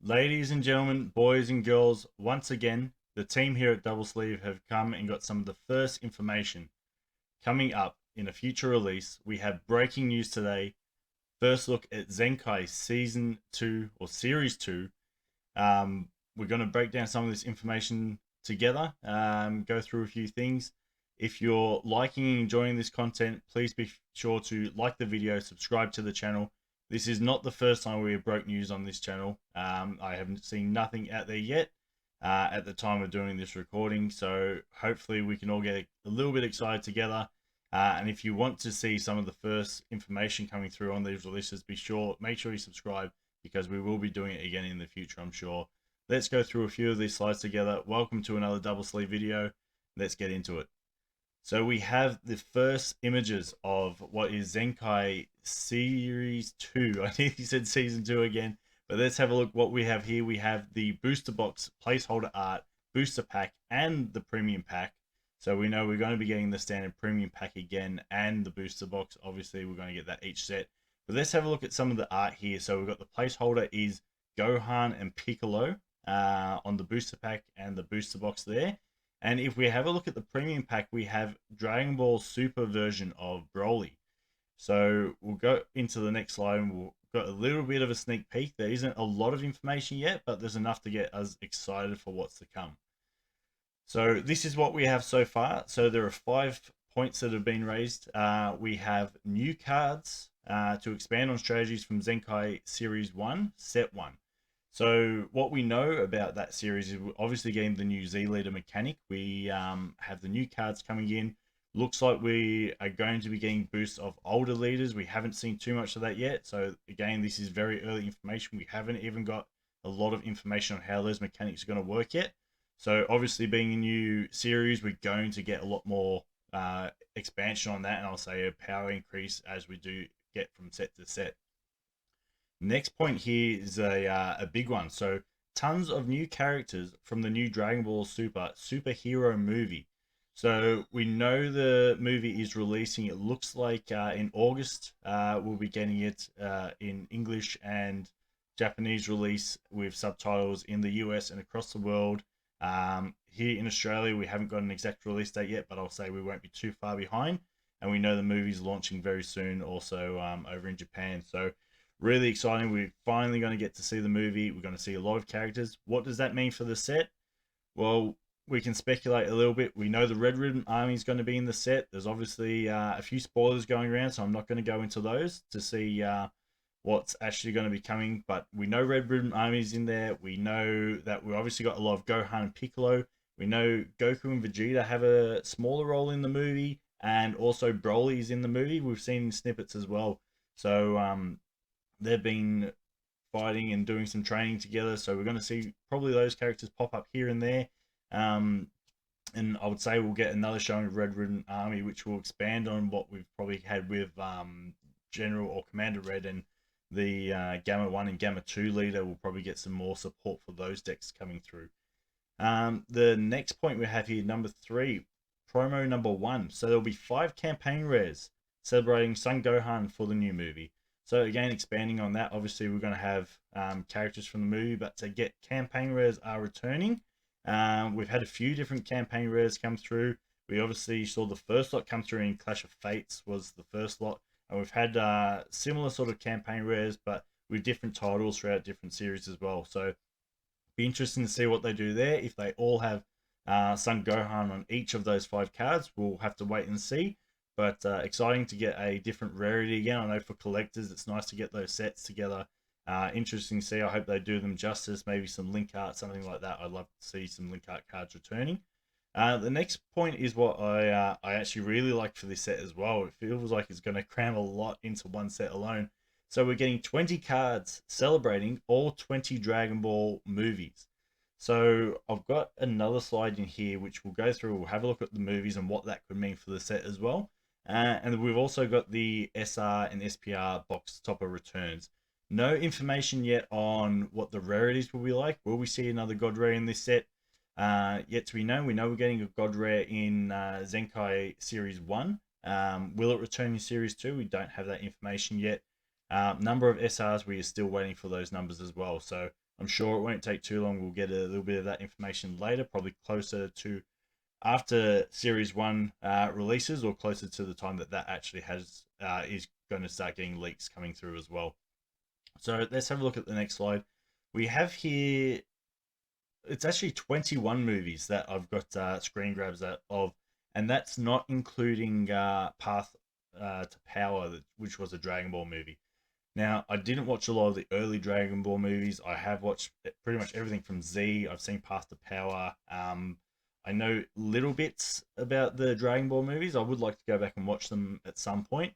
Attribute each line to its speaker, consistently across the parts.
Speaker 1: Ladies and gentlemen, boys and girls, once again, the team here at Double Sleeve have come and got some of the first information coming up in a future release. We have breaking news today. First look at Zenkai Season 2 or Series 2. We're going to break down some of this information together, go through a few things. If you're liking and enjoying this content, please be sure to like the video, subscribe to the channel. This is not the first time we have broke news on this channel. I haven't seen nothing out there yet at the time of doing this recording, so hopefully we can all get a little bit excited together. And if you want to see some of the first information coming through on these releases, make sure you subscribe, because we will be doing it again in the future, I'm sure. Let's go through a few of these slides together. Welcome to another Double Sleeve video. Let's get into it. So we have the first images of what is Zenkai Series 2. I think he said Season 2 again, but let's have a look what we have here. We have the booster box, placeholder art, booster pack, and the premium pack. So we know we're going to be getting the standard premium pack again and the booster box. Obviously, we're going to get that each set. But let's have a look at some of the art here. So we've got the placeholder is Gohan and Piccolo on the booster pack and the booster box there. And if we have a look at the premium pack, we have Dragon Ball Super version of Broly. So we'll go into the next slide and we'll got a little bit of a sneak peek. There isn't a lot of information yet, but there's enough to get us excited for what's to come. So this is what we have so far. So there are 5 points that have been raised. We have new cards to expand on strategies from Zenkai Series 1, Set 1. So what we know about that series is we're obviously getting the new Z leader mechanic. We have the new cards coming in. Looks like we are going to be getting boosts of older leaders. We haven't seen too much of that yet. So again, this is very early information. We haven't even got a lot of information on how those mechanics are going to work yet. So obviously being a new series, we're going to get a lot more expansion on that. And I'll say a power increase as we do get from set to set. Next point here is a big one. So tons of new characters from the new Dragon Ball Super superhero movie. So we know the movie is releasing. It looks like in August we'll be getting it in English and Japanese release with subtitles in the US and across the world. Here in Australia, we haven't got an exact release date yet, but I'll say we won't be too far behind. And we know the movie's launching very soon also over in Japan. So really exciting. We're finally going to get to see the movie. We're going to see a lot of characters. What does that mean for the set? Well, we can speculate a little bit. We know the Red Ribbon Army is going to be in the set. There's obviously a few spoilers going around, so I'm not going to go into those to see what's actually going to be coming. But we know Red Ribbon Army is in there. We know that we've obviously got a lot of Gohan and Piccolo. We know Goku and Vegeta have a smaller role in the movie, and also Broly is in the movie. We've seen snippets as well. So they've been fighting and doing some training together, so we're going to see probably those characters pop up here and there. And I would say we'll get another showing of Red Ribbon Army, which will expand on what we've probably had with General or Commander Red, and the Gamma 1 and Gamma 2 leader will probably get some more support for those decks coming through. The next point we have here, number 3, promo number 1. So there'll be 5 campaign rares celebrating Son Gohan for the new movie. So again, expanding on that, obviously we're going to have characters from the movie, but to get campaign rares are returning. We've had a few different campaign rares come through. We obviously saw the first lot come through in Clash of Fates was the first lot. And we've had similar sort of campaign rares, but with different titles throughout different series as well. So be interesting to see what they do there. If they all have Son Gohan on each of those 5 cards, we'll have to wait and see. But exciting to get a different rarity again. I know for collectors, it's nice to get those sets together. Interesting to see. I hope they do them justice. Maybe some link art, something like that. I'd love to see some link art cards returning. The next point is what I actually really like for this set as well. It feels like it's going to cram a lot into one set alone. So we're getting 20 cards celebrating all 20 Dragon Ball movies. So I've got another slide in here which we'll go through. We'll have a look at the movies and what that could mean for the set as well. And we've also got the SR and SPR box topper returns. No information yet on what the rarities will be like. Will we see another God Rare in this set? Yet to be known. We know we're getting a God Rare in Zenkai Series 1. Will it return in Series 2? We don't have that information yet. Number of SRs, we are still waiting for those numbers as well. So I'm sure it won't take too long. We'll get a little bit of that information later, probably closer to after Series 1 releases, or closer to the time that that actually has is going to start getting leaks coming through as well. So let's have a look at the next slide. We have here, it's actually 21 movies that I've got screen grabs of, and that's not including Path to Power, which was a Dragon Ball movie. Now, I didn't watch a lot of the early Dragon Ball movies. I have watched pretty much everything from Z. I've seen Path to Power. I know little bits about the Dragon Ball movies. I would like to go back and watch them at some point.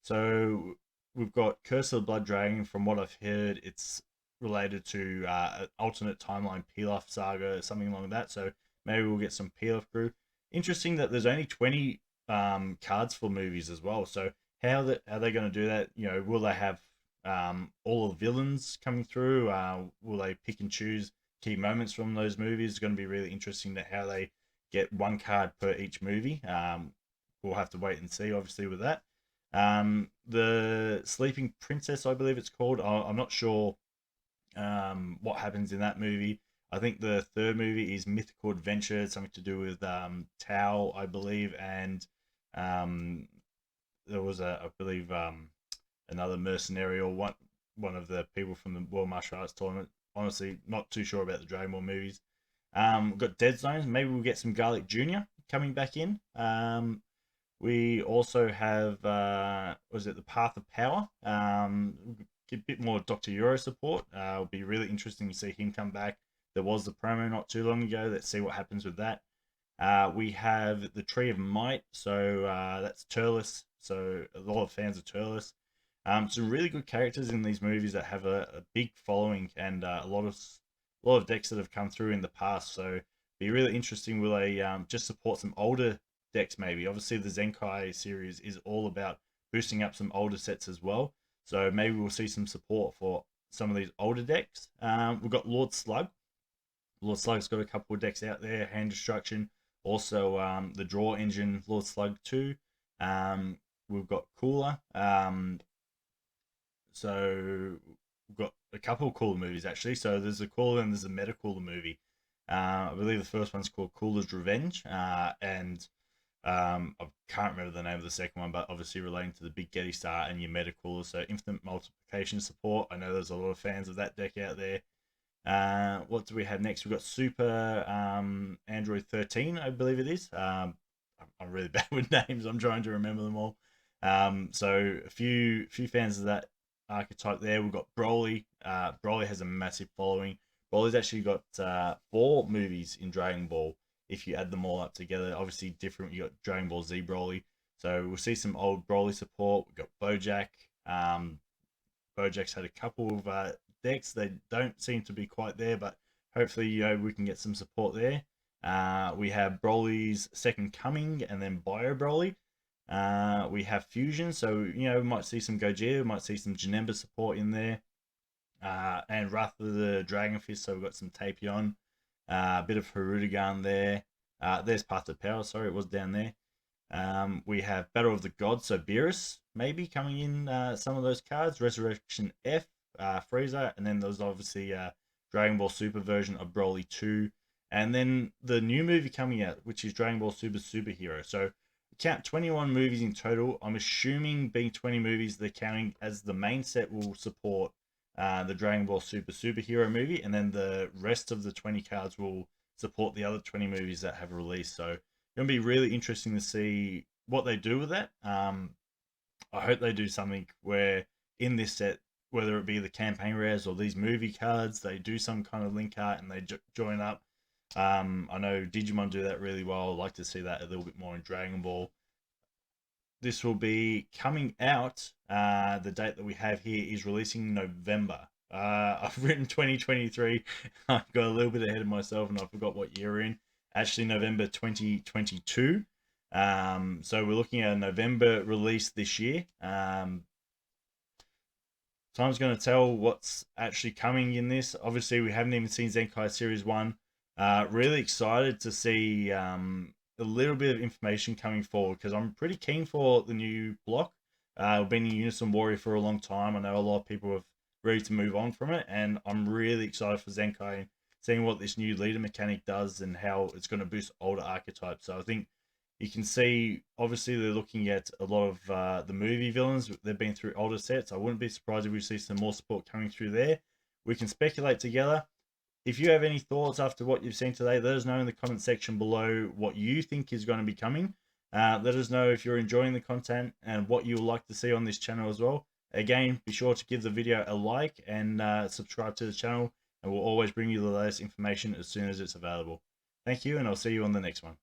Speaker 1: So we've got Curse of the Blood Dragon. From what I've heard, it's related to an alternate timeline Pilaf saga, something along that. So maybe we'll get some Pilaf crew. Interesting that there's only 20 cards for movies as well. So how are they going to do that? You know, will they have all the villains coming through? Will they pick and choose key moments from those movies? It's going to be really interesting to how they get one card per each movie. We'll have to wait and see, obviously, with that. The Sleeping Princess, I believe it's called. I'm not sure what happens in that movie. I think the third movie is Mythical Adventure, something to do with Tao, I believe, and um, there was I believe, another mercenary, or one of the people from the World Martial Arts Tournament. Honestly, not too sure about the Dragon Ball movies. We've got Dead Zones. Maybe we'll get some Garlic Jr. coming back in. We also have, was it the Path of Power? Get a bit more Dr. Euro support. It'll be really interesting to see him come back. There was the promo not too long ago. Let's see what happens with that. We have the Tree of Might, so that's Turles. So a lot of fans of Turles. Some really good characters in these movies that have a big following, and a lot of decks that have come through in the past. So be really interesting. Will they just support some older decks? Maybe. Obviously, the Zenkai series is all about boosting up some older sets as well. So maybe we'll see some support for some of these older decks. We've got Lord Slug. Lord Slug's got a couple of decks out there. Hand Destruction. Also, the Draw Engine, Lord Slug 2. We've got Cooler. So we've got a couple of Cooler movies, actually. So there's a Cooler and there's a Meta Cooler movie. I believe the first one's called Cooler's Revenge. And I can't remember the name of the second one, but obviously relating to the Big Getty Star and your Meta Cooler. So infinite multiplication support. I know there's a lot of fans of that deck out there. What do we have next? We've got Super Android 13, I believe it is. I'm really bad with names. I'm trying to remember them all. So a few fans of that archetype there. We've got Broly. Broly has a massive following. Broly's actually got 4 movies in Dragon Ball if you add them all up together. Obviously different. You got Dragon Ball Z Broly. So we'll see some old Broly support. We've got Bojack. Bojack's had a couple of decks. They don't seem to be quite there, but hopefully we can get some support there. We have Broly's Second Coming, and then Bio Broly. We have Fusion, so we might see some Gogeta, we might see some Janemba support in there. And Wrath of the Dragon Fist, so we've got some Tapion, a bit of Harudagan there. There's Path of Power, sorry, it was down there. We have Battle of the Gods, so Beerus maybe coming in some of those cards. Resurrection F, Frieza, and then there's obviously Dragon Ball Super version of Broly 2. And then the new movie coming out, which is Dragon Ball Super Superhero. So count 21 movies in total. I'm assuming being 20 movies, they're counting as the main set will support the Dragon Ball Super Superhero movie, and then the rest of the 20 cards will support the other 20 movies that have released. So it's going to be really interesting to see what they do with that. I hope they do something where in this set, whether it be the campaign rares or these movie cards, they do some kind of link art and they join up. I know Digimon do that really well. I'd like to see that a little bit more in Dragon Ball. This will be coming out. The date that we have here is releasing November. I've written 2023. I've got a little bit ahead of myself and I forgot what year we're in. Actually, November 2022. So we're looking at a November release this year. Time's going to tell what's actually coming in this. Obviously, we haven't even seen Zenkai Series 1. Really excited to see a little bit of information coming forward because I'm pretty keen for the new block. I've been in Unison Warrior for a long time. I know a lot of people have ready to move on from it. And I'm really excited for Zenkai, seeing what this new leader mechanic does and how it's going to boost older archetypes. So I think you can see, obviously, they're looking at a lot of the movie villains. They've been through older sets. I wouldn't be surprised if we see some more support coming through there. We can speculate together. If you have any thoughts after what you've seen today, let us know in the comment section below what you think is going to be coming. Let us know if you're enjoying the content and what you would like to see on this channel as well. Again, be sure to give the video a like and subscribe to the channel, and we'll always bring you the latest information as soon as it's available. Thank you, and I'll see you on the next one.